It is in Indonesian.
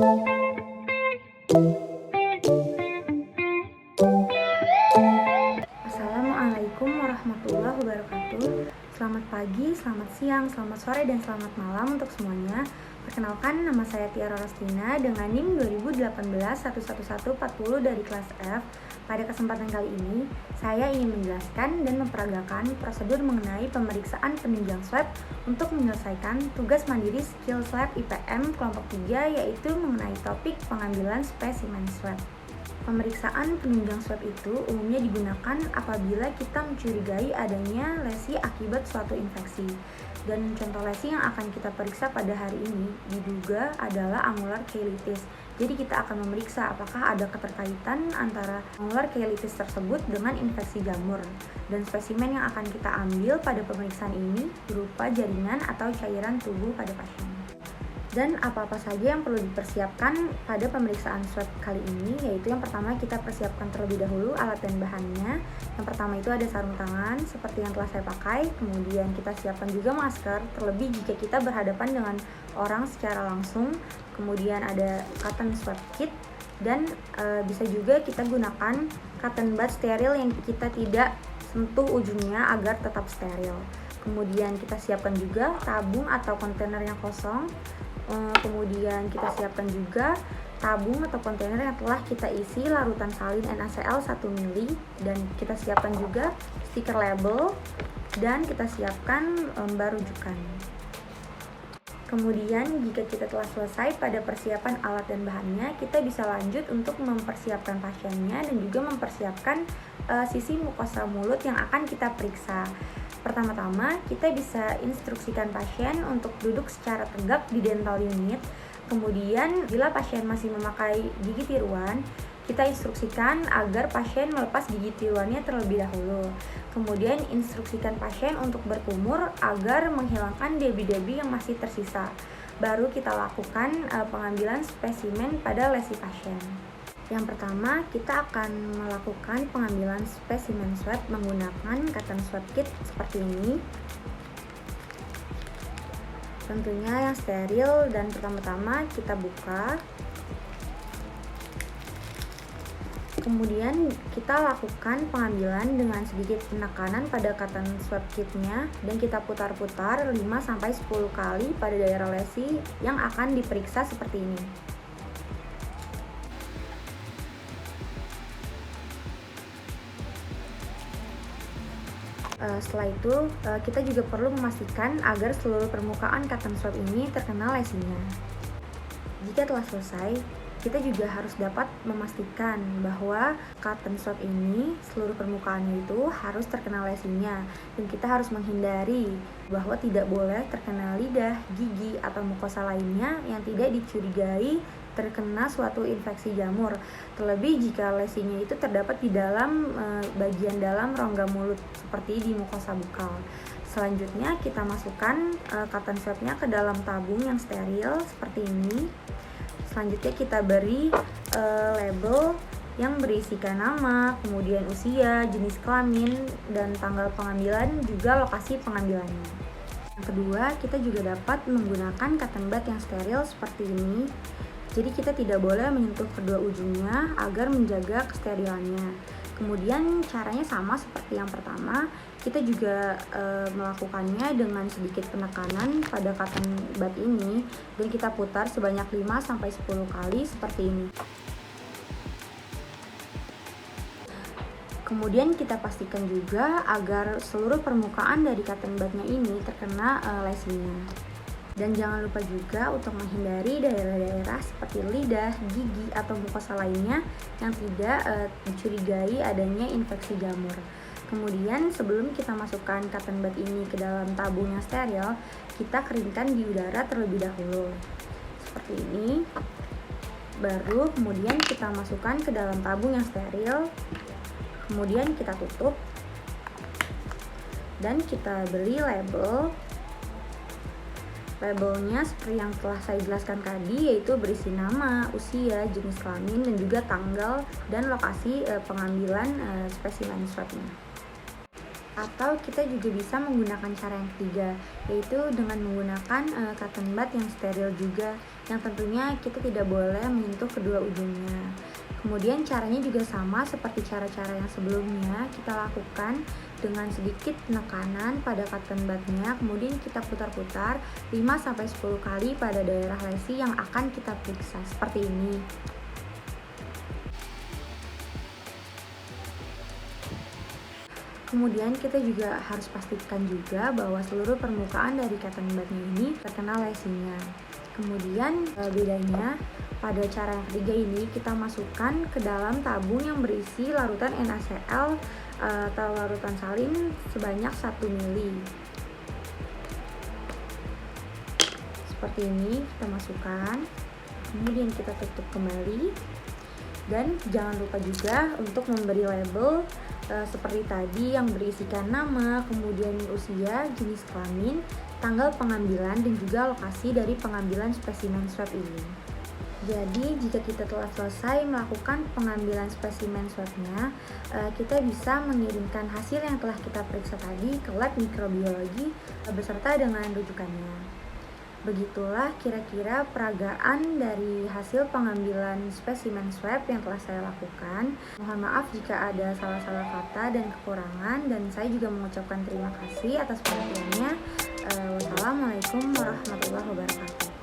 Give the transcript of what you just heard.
Assalamualaikum warahmatullahi wabarakatuh. Selamat pagi, selamat siang, selamat sore, dan selamat malam untuk semuanya. Perkenalkan, nama saya Tiara Rostina dengan NIM 2018-11140 dari kelas F. Pada kesempatan kali ini, saya ingin menjelaskan dan memperagakan prosedur mengenai pemeriksaan penunjang swab untuk menyelesaikan tugas mandiri Skills Lab IPM kelompok 3, yaitu mengenai topik pengambilan spesimen swab. Pemeriksaan penunjang swab itu umumnya digunakan apabila kita mencurigai adanya lesi akibat suatu infeksi. Dan contoh lesi yang akan kita periksa pada hari ini diduga adalah angular cheilitis. Jadi kita akan memeriksa apakah ada keterkaitan antara angular cheilitis tersebut dengan infeksi jamur. Dan spesimen yang akan kita ambil pada pemeriksaan ini berupa jaringan atau cairan tubuh pada pasien. Dan apa-apa saja yang perlu dipersiapkan pada pemeriksaan swab kali ini, yaitu yang pertama kita persiapkan terlebih dahulu alat dan bahannya. Yang pertama itu ada sarung tangan seperti yang telah saya pakai, kemudian kita siapkan juga masker terlebih jika kita berhadapan dengan orang secara langsung. Kemudian ada cotton swab kit dan bisa juga kita gunakan cotton bud steril yang kita tidak sentuh ujungnya agar tetap steril. Kemudian kita siapkan juga tabung atau kontainer yang kosong. Kemudian kita siapkan juga tabung atau kontainer yang telah kita isi larutan salin NaCl 1 ml, dan kita siapkan juga stiker label dan kita siapkan lembar rujukan. Kemudian jika kita telah selesai pada persiapan alat dan bahannya, kita bisa lanjut untuk mempersiapkan pasiennya dan juga mempersiapkan sisi mukosa mulut yang akan kita periksa. Pertama-tama, kita bisa instruksikan pasien untuk duduk secara tegak di dental unit. Kemudian, bila pasien masih memakai gigi tiruan, kita instruksikan agar pasien melepas gigi tiruannya terlebih dahulu. Kemudian, instruksikan pasien untuk berkumur agar menghilangkan debu-debu yang masih tersisa. Baru kita lakukan pengambilan spesimen pada lesi pasien. Yang pertama, kita akan melakukan pengambilan spesimen swab menggunakan cotton swab kit seperti ini. Tentunya yang steril, dan pertama-tama kita buka. Kemudian kita lakukan pengambilan dengan sedikit penekanan pada cotton swab kitnya dan kita putar-putar 5-10 kali pada daerah lesi yang akan diperiksa seperti ini. Setelah itu, kita juga perlu memastikan agar seluruh permukaan cotton swab ini terkena lesinya. Jika telah selesai, kita juga harus dapat memastikan bahwa cotton swab ini seluruh permukaannya itu harus terkena lesinya, dan kita harus menghindari bahwa tidak boleh terkena lidah, gigi, atau mukosa lainnya yang tidak dicurigai terkena suatu infeksi jamur, terlebih jika lesinya itu terdapat di dalam bagian dalam rongga mulut seperti di mukosa bukal. Selanjutnya kita masukkan cotton swabnya ke dalam tabung yang steril seperti ini. Selanjutnya kita beri label yang berisikan nama, kemudian usia, jenis kelamin, dan tanggal pengambilan, juga lokasi pengambilannya. Yang kedua, kita juga dapat menggunakan cotton bud yang steril seperti ini. Jadi kita tidak boleh menyentuh kedua ujungnya agar menjaga kesterilannya. Kemudian caranya sama seperti yang pertama, kita juga melakukannya dengan sedikit penekanan pada cotton bud ini dan kita putar sebanyak 5-10 kali seperti ini. Kemudian kita pastikan juga agar seluruh permukaan dari cotton budnya ini terkena lesinya. Dan jangan lupa juga untuk menghindari daerah-daerah seperti lidah, gigi, atau mukosa lainnya yang tidak dicurigai adanya infeksi jamur. Kemudian sebelum kita masukkan cotton bud ini ke dalam tabung yang steril, kita keringkan di udara terlebih dahulu. Seperti ini. Baru kemudian kita masukkan ke dalam tabung yang steril. Kemudian kita tutup. Dan kita beri label. Labelnya seperti yang telah saya jelaskan tadi, yaitu berisi nama, usia, jenis kelamin, dan juga tanggal dan lokasi pengambilan spesimen swabnya. Atau kita juga bisa menggunakan cara yang ketiga, yaitu dengan menggunakan cotton bud yang steril juga. yang tentunya kita tidak boleh menyentuh kedua ujungnya. Kemudian caranya juga sama seperti cara-cara yang sebelumnya, kita lakukan dengan sedikit penekanan pada cotton budnya, kemudian kita putar-putar 5-10 kali pada daerah lesi yang akan kita periksa, seperti ini. Kemudian kita juga harus pastikan juga bahwa seluruh permukaan dari cotton budnya ini terkena lesinya. Kemudian bedanya pada cara yang ketiga ini kita masukkan ke dalam tabung yang berisi larutan NaCl atau larutan salin sebanyak 1 ml. Seperti ini kita masukkan, kemudian kita tutup kembali, dan jangan lupa juga untuk memberi label seperti tadi yang berisikan nama, kemudian usia, jenis kelamin, tanggal pengambilan, dan juga lokasi dari pengambilan spesimen swab ini. Jadi jika kita telah selesai melakukan pengambilan spesimen swabnya, kita bisa mengirimkan hasil yang telah kita periksa tadi ke lab mikrobiologi beserta dengan rujukannya. Begitulah kira-kira peragaan dari hasil pengambilan spesimen swab yang telah saya lakukan. Mohon maaf jika ada salah-salah kata dan kekurangan, dan saya juga mengucapkan terima kasih atas perhatiannya. Wassalamualaikum warahmatullahi wabarakatuh.